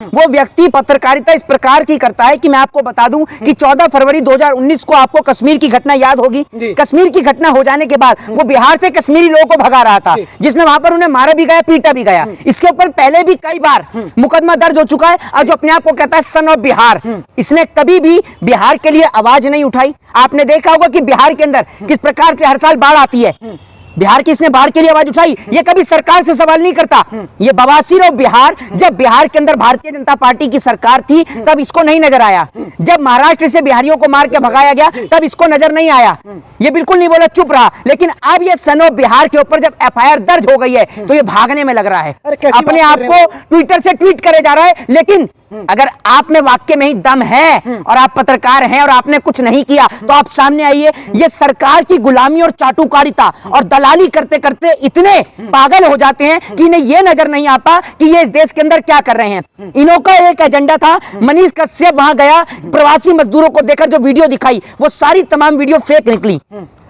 वो व्यक्ति पत्रकारिता इस प्रकार की करता है कि मैं आपको बता दूं कि 14 फरवरी 2019 को आपको कश्मीर की घटना याद होगी। कश्मीर की घटना हो जाने के बाद वो बिहार से कश्मीरी लोगों को भगा रहा था, जिसमें वहां पर उन्हें मारा भी गया, पीटा भी गया। इसके ऊपर पहले भी कई बार मुकदमा दर्ज हो चुका है। और जो अपने आप को कहता है सन ऑफ बिहार, इसने कभी भी बिहार के लिए आवाज नहीं उठाई। आपने देखा होगा कि बिहार के अंदर किस प्रकार से हर साल बाढ़ आती है। बिहार की इसने बाढ़ के लिए आवाज उठाई, ये कभी सरकार से सवाल नहीं करता। ये बवासीर और बिहार, जब बिहार के अंदर भारतीय जनता पार्टी की सरकार थी तब इसको नहीं नजर आया। जब महाराष्ट्र से बिहारियों को मार के भगाया गया तब इसको नजर नहीं आया। ये बिल्कुल नहीं बोला, चुप रहा। लेकिन अब ये सन ऑफ बिहार के ऊपर जब एफआईआर दर्ज हो गई है तो ये भागने में लग रहा है, अपने आप को ट्विटर से ट्वीट करे जा रहा है। लेकिन अगर आप में वाक्य में ही दम है और आप पत्रकार हैं और आपने कुछ नहीं किया तो आप सामने आइए। ये सरकार की गुलामी और चाटुकारिता और दलाली करते करते इतने पागल हो जाते हैं कि इन्हें यह नजर नहीं आता कि ये इस देश के अंदर क्या कर रहे हैं। इन्हों का एक एजेंडा था। मनीष कश्यप वहां गया, प्रवासी मजदूरों को देखकर जो वीडियो दिखाई वो सारी तमाम वीडियो फेक निकली,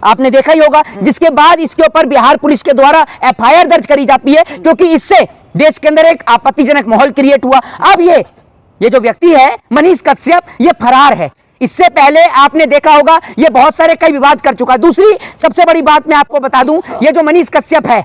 आपने देखा ही होगा। जिसके बाद इसके ऊपर बिहार पुलिस के द्वारा एफआईआर दर्ज करी जाती है, क्योंकि इससे देश के अंदर एक आपत्तिजनक माहौल क्रिएट हुआ। अब ये जो व्यक्ति है मनीष कश्यप, ये फरार है। इससे पहले आपने देखा होगा ये बहुत सारे कई विवाद कर चुका है। दूसरी सबसे बड़ी बात मैं आपको बता दूं, ये जो मनीष कश्यप है,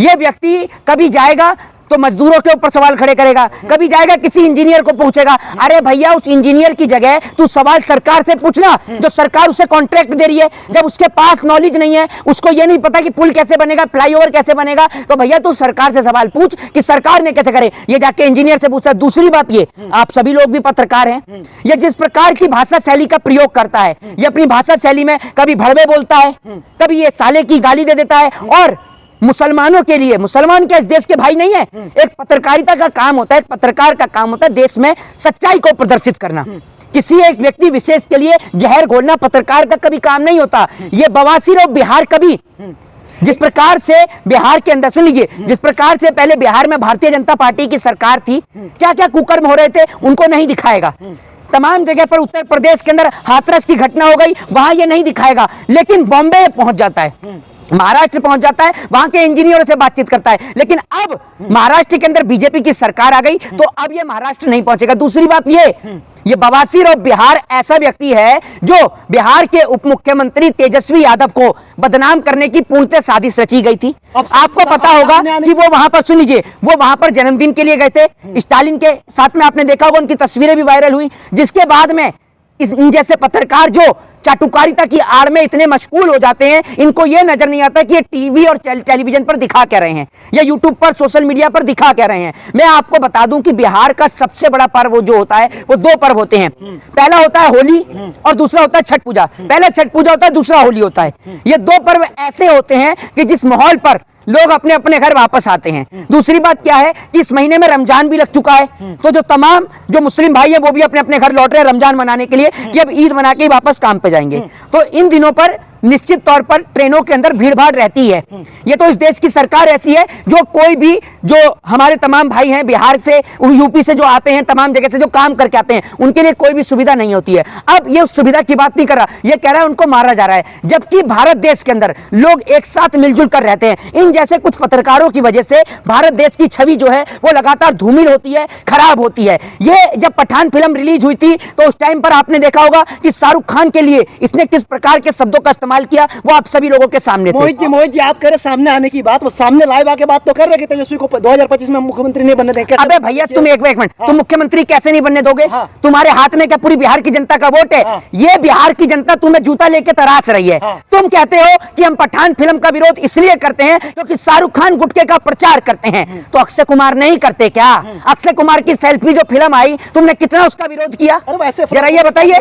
ये व्यक्ति कभी जाएगा तो मजदूरों के ऊपर सवाल खड़े करेगा, कभी जाएगा किसी इंजीनियर को पूछेगा। अरे भैया, उस इंजीनियर की जगह तू सवाल सरकार से पूछना, जो सरकार उसे कॉन्ट्रैक्ट दे रही है। जब उसके पास नॉलेज नहीं है, उसको ये नहीं पता कि पुल कैसे बनेगा, फ्लाईओवर कैसे बनेगा, तो भैया तू सरकार से सवाल पूछ कि सरकार ने कैसे करे। ये जाके इंजीनियर से पूछता है। दूसरी बात, ये आप सभी लोग भी पत्रकार हैं, ये जिस प्रकार की भाषा शैली का प्रयोग करता है, ये अपनी भाषा शैली में कभी भड़वे बोलता है, कभी ये साले की गाली दे देता है। और मुसलमानों के लिए, मुसलमान क्या इस देश के भाई नहीं है? एक पत्रकारिता का काम होता है, एक पत्रकार का काम होता है देश में सच्चाई को प्रदर्शित करना। किसी एक व्यक्ति विशेष के लिए जहर घोलना पत्रकार का कभी काम नहीं होता। ये बवासीर और बिहार कभी, जिस प्रकार से बिहार के अंदर, सुन लीजिए, जिस प्रकार से पहले बिहार में भारतीय जनता पार्टी की सरकार थी, क्या क्या कुकर्म हो रहे थे उनको नहीं दिखाएगा। तमाम जगह पर उत्तर प्रदेश के अंदर हाथरस की घटना हो गई, वहां ये नहीं दिखाएगा। लेकिन बॉम्बे पहुंच जाता है, महाराष्ट्र पहुंच जाता है, वहां के इंजीनियरों से बातचीत करता है। लेकिन अब महाराष्ट्र के अंदर बीजेपी की सरकार आ गई तो अब ये महाराष्ट्र नहीं पहुंचेगा। दूसरी बात, ये बवासीर और बिहार ऐसा व्यक्ति है जो बिहार के उप मुख्यमंत्री तेजस्वी यादव को बदनाम करने की पूर्णतः साजिश रची गई थी। आपको पता होगा कि वो वहां पर, सुन लीजिए, वो वहां पर जन्मदिन के लिए गए थे स्टालिन के साथ में। आपने देखा होगा उनकी तस्वीरें भी वायरल हुई। जिसके बाद में इन जैसे पत्रकार जो चाटुकारिता की आड़ में इतने मशगूल हो जाते हैं, इनको यह नजर नहीं आता कि ये टीवी और टेलीविजन पर दिखा क्या रहे हैं, या यूट्यूब पर, सोशल मीडिया पर दिखा क्या रहे हैं। मैं आपको बता दूं कि बिहार का सबसे बड़ा पर्व जो होता है वो दो पर्व होते हैं। पहला होता है होली और दूसरा होता है छठ पूजा। पहला छठ पूजा होता है, दूसरा होली होता है। ये दो पर्व ऐसे होते हैं कि जिस माहौल पर लोग अपने अपने घर वापस आते हैं। दूसरी बात क्या है कि इस महीने में रमजान भी लग चुका है, तो जो तमाम जो मुस्लिम भाई हैं वो भी अपने अपने घर लौट रहे हैं रमजान मनाने के लिए कि अब ईद मना के वापस काम पे जाएंगे। तो इन दिनों पर निश्चित तौर पर ट्रेनों के अंदर भीड़ भाड़ रहती है। ये तो इस देश की सरकार ऐसी है जो कोई भी, जो हमारे तमाम भाई हैं बिहार से, यूपी से जो आते हैं, तमाम जगह से जो काम करके आते हैं, उनके लिए कोई भी सुविधा नहीं होती है। अब ये उस सुविधा की बात नहीं कर रहा, ये कह रहा है उनको मारा जा रहा है। जबकि भारत देश के अंदर लोग एक साथ मिलजुल कर रहते हैं। इन जैसे कुछ पत्रकारों की वजह से भारत देश की छवि जो है वो लगातार धूमिल होती है, खराब होती है। ये जब पठान फिल्म रिलीज हुई थी तो उस टाइम पर आपने देखा होगा कि शाहरुख खान के लिए इसने किस प्रकार के शब्दों का इस्तेमाल किया, वो आप सभी लोगों के सामने थे। मोहित जी आप कह रहे सामने आने की बात, वो सामने लाइव आके बात तो कर रहे कि तेजस्वी को 2025 में मुख्यमंत्री नहीं बनने देंगे। अबे भैया तुम एक मिनट, तुम मुख्यमंत्री कैसे नहीं बनने दोगे? तुम्हारे हाथ में क्या पूरी बिहार की जनता का वोट है? ये बिहार की जनता तुम्हें जूता लेके तराश रही है। तुम कहते हो कि हम पठान फिल्म का विरोध इसलिए करते हैं क्योंकि शाहरुख खान गुटखे का प्रचार करते हैं, तो अक्षय कुमार नहीं करते क्या? अक्षय कुमार की सेल्फी जो फिल्म आई, तुमने कितना उसका विरोध किया? जरा ये बताइए।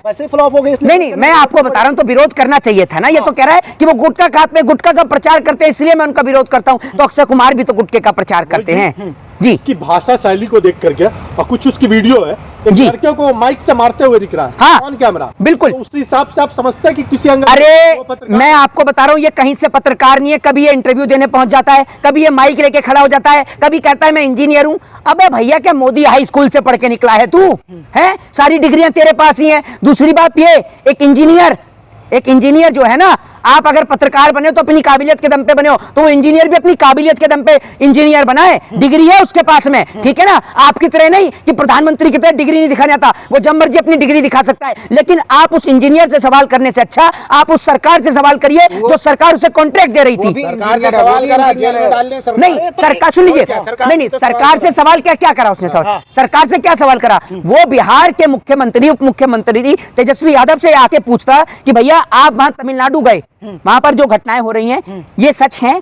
वैसे फ्लॉप हो गई। नहीं, मैं आपको बता रहा हूं, तो विरोध करना चाहिए था ना। ये तो कह रहा है कि वो गुटखा खाते में गुटखा का प्रचार करते हैं इसलिए मैं उनका विरोध करता हूं। तो अक्षय कुमार भी तो गुटखे का प्रचार करते हैं जी। की भाषा शैली को देख करके, और कुछ उसकी वीडियो है, लड़कियों को माइक से मारते हुए दिख रहा है। हाँ, ऑन कैमरा। बिल्कुल। तो उस हिसाब से आप समझते हैं कि किसी अरे मैं आपको बता रहा हूँ, ये कहीं से पत्रकार नहीं है। कभी ये इंटरव्यू देने पहुंच जाता है, कभी ये माइक लेके खड़ा हो जाता है, कभी कहता है मैं इंजीनियर हूँ। अबे भैया, क्या मोदी हाई स्कूल से पढ़ के निकला है तू? है सारी डिग्रियां तेरे पास ही हैं। दूसरी बात, ये एक इंजीनियर जो है ना, आप अगर पत्रकार बने तो अपनी काबिलियत के दम पे बने हो, तो वो इंजीनियर भी अपनी काबिलियत के दम पे इंजीनियर बना है, डिग्री है उसके पास में, ठीक है ना। आपकी तरह नहीं कि प्रधानमंत्री की तरह डिग्री नहीं दिखाने आता, वो जब मर्जी अपनी डिग्री दिखा सकता है। लेकिन आप उस इंजीनियर से सवाल करने से अच्छा आप उस सरकार से सवाल करिए जो सरकार उसे कॉन्ट्रैक्ट दे रही थी। सरकार से सवाल करा, जेल में डालने सरकार। नहीं सरकार, सुन लीजिए, नहीं सरकार से सवाल क्या करा उसने सवाल, सरकार से क्या सवाल करा, वो बिहार के मुख्यमंत्री उप मुख्यमंत्री तेजस्वी यादव से आके पूछता कि भैया आप वहां तमिलनाडु गए, वहां पर जो घटनाएं हो रही हैं ये सच हैं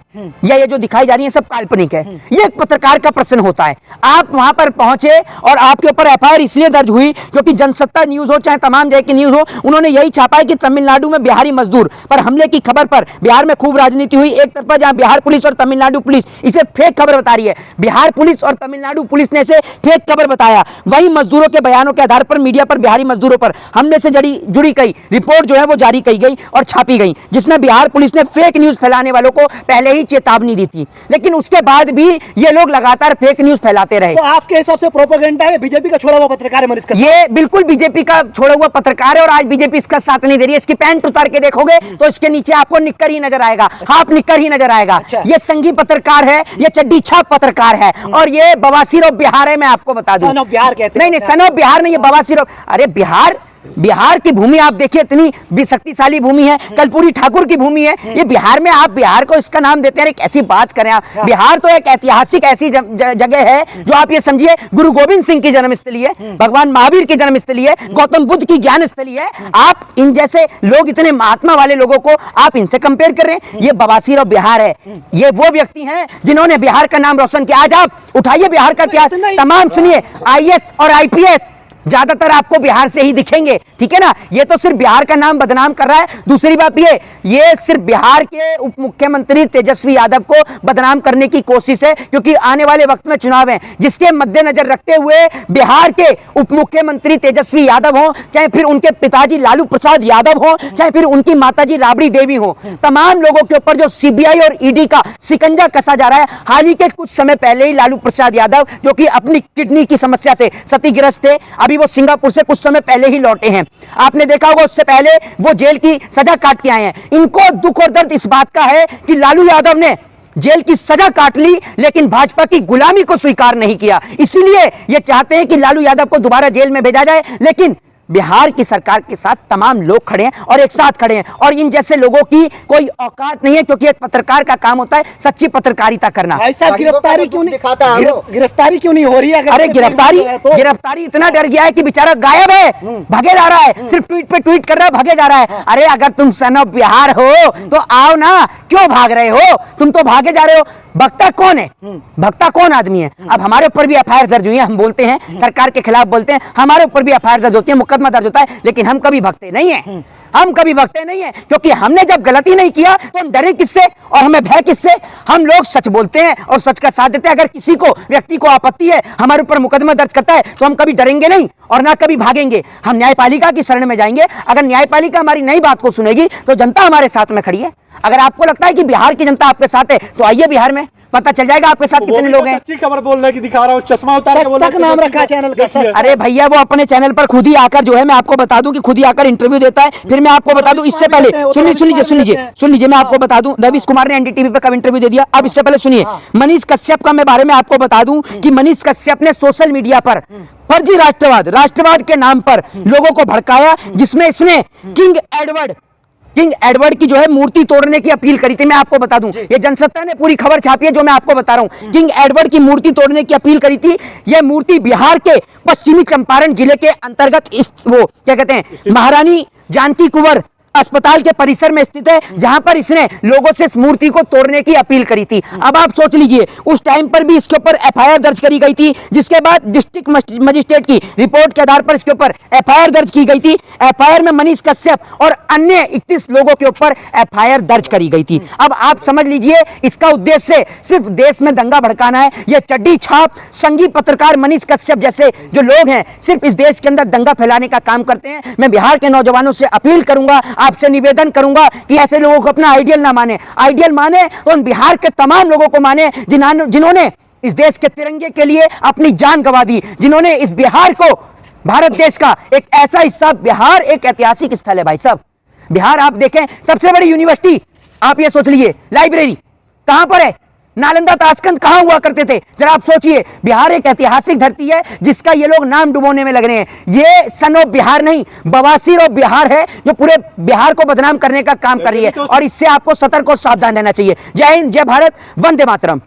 या ये जो दिखाई जा रही हैं सब काल्पनिक है, ये एक पत्रकार का प्रश्न होता है। आप वहां पर पहुंचे और आपके ऊपर एफआईआर इसलिए दर्ज हुई क्योंकि जनसत्ता न्यूज हो चाहे तमाम जगह की न्यूज हो, उन्होंने यही छापा है कि तमिलनाडु में बिहारी मजदूर पर हमले की खबर पर बिहार में खूब राजनीति हुई। एक तरफा जहां बिहार पुलिस और तमिलनाडु पुलिस इसे फेक खबर बता रही है, बिहार पुलिस और तमिलनाडु पुलिस ने इसे फेक खबर बताया, वही मजदूरों के बयानों के आधार पर मीडिया पर बिहारी मजदूरों पर हमले से जुड़ी कई रिपोर्ट जो है वो जारी की गई और छापी गई, जिसमें बिहार पुलिस ने फेक न्यूज फैलाने वालों को पहले ही चेतावनी दी थी, लेकिन उसके बाद भी ये लोग लगातार फेक न्यूज फैलाते रहे। तो आपके हिसाब से प्रोपेगेंडा है, बीजेपी का छोड़ा हुआ पत्रकार है मनीष कश्यप? ये बिल्कुल बीजेपी का छोड़ा हुआ पत्रकार है और आज बीजेपी इसका साथ नहीं दे रही है। इसकी पैंट उतार के देखोगे तो इसके नीचे आपको निक्कर ही नजर आएगा, हाफ निक्कर ही नजर आएगा। अच्छा। ये संघी पत्रकार है, ये चड्डी छाप पत्रकार है और ये बवासीर ऑफ बिहार है। मैं आपको बता दूं, सन ऑफ बिहार कहते हैं। नहीं सन ऑफ बिहार नहीं, ये बवासीर ऑफ, अरे बिहार की भूमि आप देखिए इतनी शक्तिशाली भूमि है, कर्पूरी ठाकुर की भूमि है ये बिहार में, आप बिहार को इसका नाम देते हैं, कैसी बात करें आप। बिहार तो एक ऐतिहासिक ऐसी जगह है जो आप ये समझिए गुरु गोविंद सिंह की जन्मस्थली है, भगवान महावीर की जन्मस्थली है, गौतम बुद्ध की ज्ञान स्थली है। आप इन जैसे लोग, इतने महात्मा वाले लोगों को आप इनसे कंपेयर कर रहे हैं। ये बवासीर ऑफ बिहार है, ये वो व्यक्ति हैं जिन्होंने बिहार का नाम रोशन किया। आज आप उठाइए बिहार का इतिहास, तमाम सुनिए, आईएएस और आईपीएस ज्यादातर आपको बिहार से ही दिखेंगे, ठीक है ना। ये तो सिर्फ बिहार का नाम बदनाम कर रहा है। दूसरी बात ये सिर्फ बिहार के उप मुख्यमंत्री तेजस्वी यादव को बदनाम करने की कोशिश है, क्योंकि आने वाले वक्त में चुनाव है, जिसके मद्देनजर रखते हुए बिहार के उप मुख्यमंत्री तेजस्वी यादव हो, चाहे फिर उनके पिताजी लालू प्रसाद यादव हो, चाहे फिर उनकी माताजी राबड़ी देवी हो, तमाम लोगों के ऊपर जो सीबीआई और ईडी का शिकंजा कसा जा रहा है। हाल ही के कुछ समय पहले ही लालू प्रसाद यादव, जो कि अपनी किडनी की समस्या से क्षतिग्रस्त थे, अभी वो सिंगापुर से कुछ समय पहले ही लौटे हैं, आपने देखा होगा, उससे पहले वो जेल की सजा काट के आए हैं। इनको दुख और दर्द इस बात का है कि लालू यादव ने जेल की सजा काट ली लेकिन भाजपा की गुलामी को स्वीकार नहीं किया, इसीलिए ये चाहते हैं कि लालू यादव को दोबारा जेल में भेजा जाए। लेकिन बिहार की सरकार के साथ तमाम लोग खड़े हैं और एक साथ खड़े हैं, और इन जैसे लोगों की कोई औकात नहीं है, क्योंकि एक पत्रकार का काम होता है सच्ची पत्रकारिता करना। ऐसा गिरफ्तारी क्यों नहीं गिरफ्तारी क्यों नहीं हो रही है? अरे गिरफ्तारी इतना डर गया है कि बेचारा गायब है, भागे जा रहा है, सिर्फ ट्वीट पे ट्वीट कर रहा है, भागे जा रहा है। अरे अगर तुम सन ऑफ बिहार हो तो आओ ना, क्यों भाग रहे हो? तुम तो भागे जा रहे हो। भक्ता कौन है? भक्ता कौन आदमी है? अब हमारे ऊपर भी एफआईआर दर्ज हुई है, हम बोलते हैं सरकार के खिलाफ बोलते हैं, हमारे ऊपर भी एफआईआर दर्ज होती है, मुकदमा दर्ज होता है, लेकिन हम कभी भगते नहीं है, हम कभी भगते नहीं है, क्योंकि हमने जब गलती नहीं किया तो हम डरे किससे और हमें भय किससे? हम लोग सच बोलते हैं और सच का साथ देते हैं। अगर किसी को, व्यक्ति को आपत्ति है, हमारे ऊपर मुकदमा दर्ज करता है, तो हम कभी डरेंगे नहीं और ना कभी भागेंगे, हम न्यायपालिका की शरण में जाएंगे। अगर न्यायपालिका हमारी नई बात को सुनेगी तो जनता हमारे साथ में खड़ी है। अगर आपको लगता है कि बिहार की जनता आपके साथ है तो आइए बिहार में, पता चल जाएगा आपके साथ कितने लोग हैं। अच्छी खबर बोल रहे कि दिखा रहा हूँ, चश्मा उतार के बोल रहा तक नाम रखा चैनल का। अरे भैया वो अपने चैनल पर खुद ही आकर, जो है मैं आपको बता दूं कि खुद ही आकर इंटरव्यू देता है। फिर मैं आपको बता दूं, इससे पहले सुन लीजिए मैं आपको बता दूं, रवीश कुमार ने एनडीटीवी पे कब इंटरव्यू दे दिया। अब इससे पहले सुनिए, मनीष कश्यप का मैं बारे में आपको बता दूं कि मनीष कश्यप ने सोशल मीडिया पर फर्जी राष्ट्रवाद के नाम पर लोगों को भड़काया, जिसमें इसने किंग एडवर्ड की जो है मूर्ति तोड़ने की अपील करी थी। मैं आपको बता दूं, ये जनसत्ता ने पूरी खबर छापी है जो मैं आपको बता रहा हूं। किंग एडवर्ड की मूर्ति तोड़ने की अपील करी थी। यह मूर्ति बिहार के पश्चिमी चंपारण जिले के अंतर्गत वो क्या कहते हैं, महारानी जानकी कुंवर अस्पताल के परिसर में स्थित है, जहां पर इसने लोगों से इस मूर्ति को तोड़ने की अपील करी थी। अब आप सोच लीजिए, उस टाइम पर भी इसके ऊपर एफआईआर दर्ज करी गई थी, जिसके बाद डिस्ट्रिक्ट मजिस्ट्रेट की रिपोर्ट के आधार पर इसके ऊपर एफआईआर दर्ज की गई थी। एफआईआर में मनीष कश्यप और अन्य 31 लोगों के ऊपर एफआईआर दर्ज करी गई थी। अब आप समझ लीजिए, इसका उद्देश्य सिर्फ देश में दंगा भड़काना है। यह चड्डी छाप संघी पत्रकार मनीष कश्यप जैसे जो लोग हैं, सिर्फ इस देश के अंदर दंगा फैलाने का काम करते हैं। मैं बिहार के नौजवानों से अपील करूंगा, आपसे निवेदन करूंगा कि ऐसे लोगों को अपना आइडियल ना माने, आइडियल माने तो उन बिहार के तमाम लोगों को माने जिन्होंने इस देश के तिरंगे के लिए अपनी जान गंवा दी, जिन्होंने इस बिहार को, भारत देश का एक ऐसा हिस्सा, बिहार एक ऐतिहासिक स्थल है भाई साहब। बिहार आप देखें, सबसे बड़ी यूनिवर्सिटी आप ये सोच लीजिए, लाइब्रेरी कहां पर है? नालंदा ताशकंद कहां हुआ करते थे? जरा आप सोचिए। बिहार एक ऐतिहासिक धरती है जिसका ये लोग नाम डुबोने में लग रहे हैं। ये सन ऑफ बिहार नहीं, बवासीर ऑफ बिहार है जो पूरे बिहार को बदनाम करने का काम कर रही है, और इससे आपको सतर्क और सावधान रहना चाहिए। जय हिंद, जय भारत, वंदे मातरम।